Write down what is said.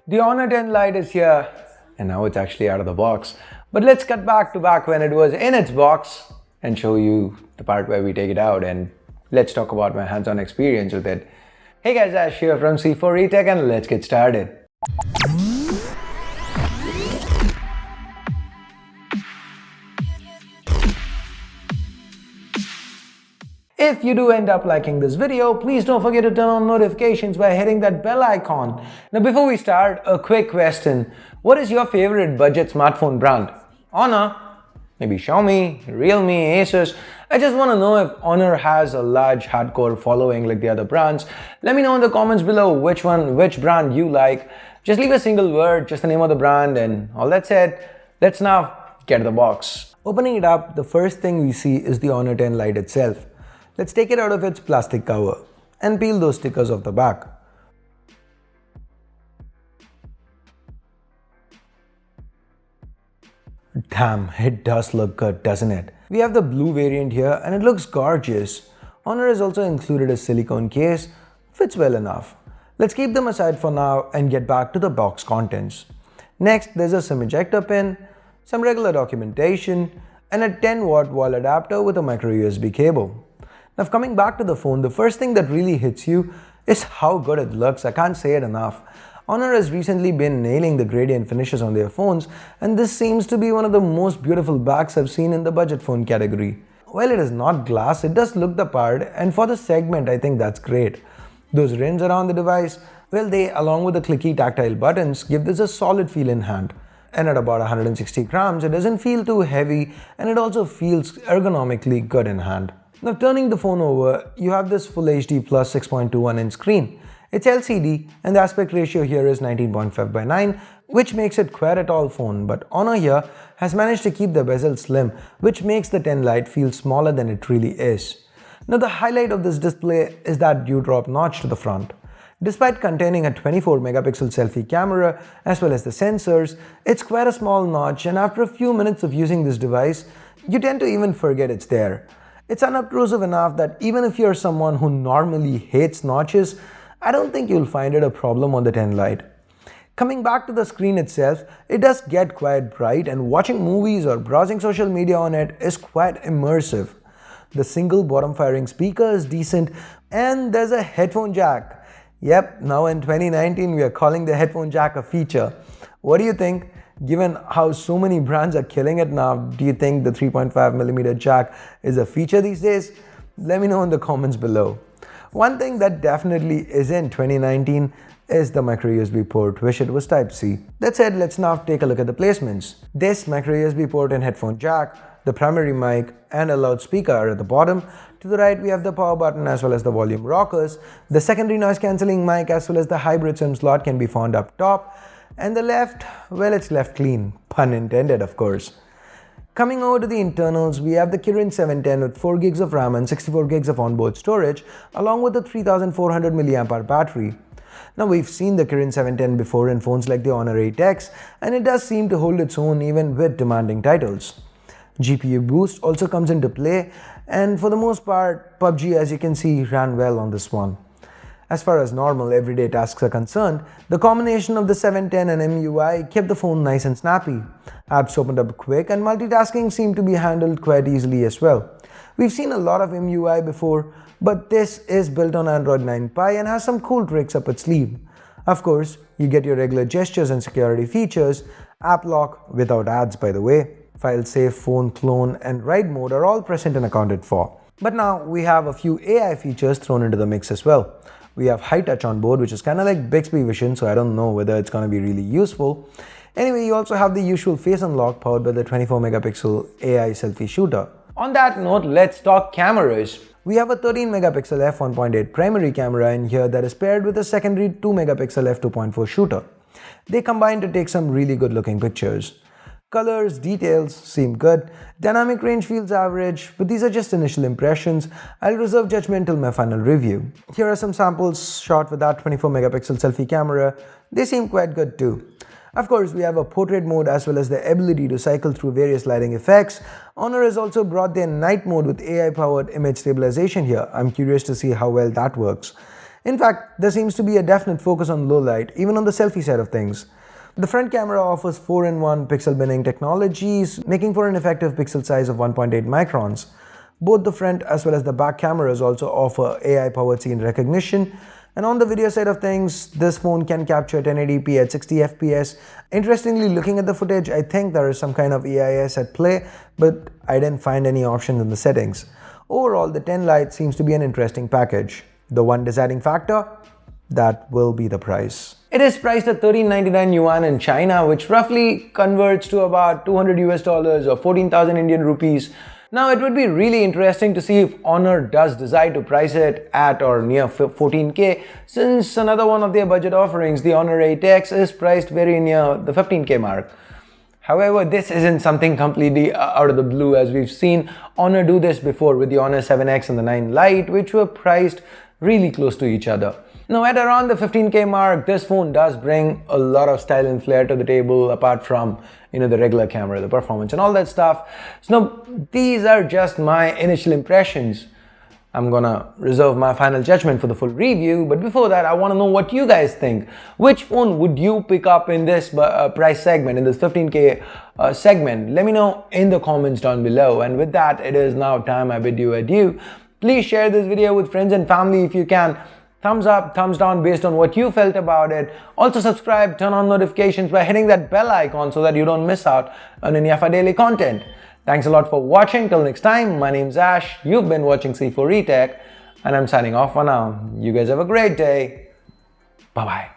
The Honor 10 Lite is here, and now it's actually out of the box. But let's cut back to back when it was in its box and show you the part where we take it out, and let's talk about my hands-on experience with it. Hey guys, Ash here from C4E Tech, and let's get started. If you do end up liking this video, please don't forget to turn on notifications by hitting that bell icon. Now before we start, a quick question. What is your favorite budget smartphone brand? Honor? Maybe Xiaomi, Realme, Asus? I just want to know if Honor has a large hardcore following like the other brands. Let me know in the comments below which brand you like. Just leave a single word, just the name of the brand, and all that said, let's now get to the box. Opening it up, the first thing we see is the Honor 10 Lite itself. Let's take it out of its plastic cover and peel those stickers off the back. Damn, it does look good, doesn't it? We have the blue variant here and it looks gorgeous. Honor has also included a silicone case, fits well enough. Let's keep them aside for now and get back to the box contents. Next, there's a SIM ejector pin, some regular documentation, and a 10-watt wall adapter with a micro USB cable. Now coming back to the phone, the first thing that really hits you is how good it looks. I can't say it enough. Honor has recently been nailing the gradient finishes on their phones, and this seems to be one of the most beautiful backs I've seen in the budget phone category. While it is not glass, it does look the part, and for the segment I think that's great. Those rims around the device, well, they along with the clicky tactile buttons give this a solid feel in hand. And at about 160 grams, it doesn't feel too heavy, and it also feels ergonomically good in hand. Now turning the phone over, you have this Full HD Plus 6.21 inch screen. It's LCD and the aspect ratio here is 19.5:9, which makes it quite a tall phone, but Honor here has managed to keep the bezel slim, which makes the 10 Lite feel smaller than it really is. Now the highlight of this display is that dewdrop notch to the front. Despite containing a 24 megapixel selfie camera as well as the sensors, it's quite a small notch, and after a few minutes of using this device, you tend to even forget it's there. It's unobtrusive enough that even if you're someone who normally hates notches, I don't think you'll find it a problem on the 10 Lite. Coming back to the screen itself, it does get quite bright, and watching movies or browsing social media on it is quite immersive. The single bottom firing speaker is decent, and there's a headphone jack. Yep, now in 2019 we are calling the headphone jack a feature. What do you think? Given how so many brands are killing it now, do you think the 3.5mm jack is a feature these days? Let me know in the comments below. One thing that definitely is in 2019 is the micro USB port. Wish it was Type-C. That said, let's now take a look at the placements. This micro USB port and headphone jack, the primary mic, and a loudspeaker are at the bottom. To the right we have the power button as well as the volume rockers. The secondary noise cancelling mic as well as the hybrid SIM slot can be found up top. And the left, well, it's left clean, pun intended of course. Coming over to the internals, we have the Kirin 710 with 4 gigs of RAM and 64 gigs of onboard storage, along with the 3400 mAh battery. Now we've seen the Kirin 710 before in phones like the Honor 8X, and it does seem to hold its own even with demanding titles. GPU boost also comes into play, and for the most part, PUBG, as you can see, ran well on this one. As far as normal everyday tasks are concerned, the combination of the 710 and EMUI kept the phone nice and snappy. Apps opened up quick, and multitasking seemed to be handled quite easily as well. We've seen a lot of EMUI before, but this is built on Android 9 Pie and has some cool tricks up its sleeve. Of course, you get your regular gestures and security features, app lock without ads by the way, file save, phone clone, and ride mode are all present and accounted for. But now we have a few AI features thrown into the mix as well. We have high touch on board, which is kind of like Bixby Vision, so I don't know whether it's going to be really useful. Anyway, you also have the usual face unlock powered by the 24 megapixel AI selfie shooter. On that note, let's talk cameras. We have a 13 megapixel f1.8 primary camera in here that is paired with a secondary 2 megapixel f2.4 shooter. They combine to take some really good looking pictures. Colors, details seem good. Dynamic range feels average, but these are just initial impressions. I'll reserve judgment till my final review. Here are some samples shot with that 24 megapixel selfie camera. They seem quite good too. Of course, we have a portrait mode as well as the ability to cycle through various lighting effects. Honor has also brought their night mode with AI-powered image stabilization here. I'm curious to see how well that works. In fact, there seems to be a definite focus on low light, even on the selfie side of things. The front camera offers 4-in-1 pixel binning technologies, making for an effective pixel size of 1.8 microns. Both the front as well as the back cameras also offer AI-powered scene recognition. And on the video side of things, this phone can capture 1080p at 60 FPS. Interestingly, looking at the footage, I think there is some kind of EIS at play, but I didn't find any options in the settings. Overall, the 10 Lite seems to be an interesting package. The one deciding factor? That will be the price. It is priced at 1399 yuan in China, which roughly converts to about $200 or 14,000 Indian rupees. Now, it would be really interesting to see if Honor does decide to price it at or near 14K, since another one of their budget offerings, the Honor 8X, is priced very near the 15K mark. However, this isn't something completely out of the blue, as we've seen Honor do this before with the Honor 7X and the 9 Lite, which were priced really close to each other. Now, at around the 15K mark, this phone does bring a lot of style and flair to the table, apart from, the regular camera, the performance and all that stuff. So now, these are just my initial impressions. I'm gonna reserve my final judgment for the full review, but before that, I want to know what you guys think. Which phone would you pick up in this price segment, in this 15K segment? Let me know in the comments down below. And with that, it is now time I bid you adieu. Please share this video with friends and family if you can. Thumbs up, thumbs down based on what you felt about it. Also subscribe, turn on notifications by hitting that bell icon so that you don't miss out on any of our daily content. Thanks a lot for watching. Till next time, my name's Ash. You've been watching C4E Tech, and I'm signing off for now. You guys have a great day. Bye-bye.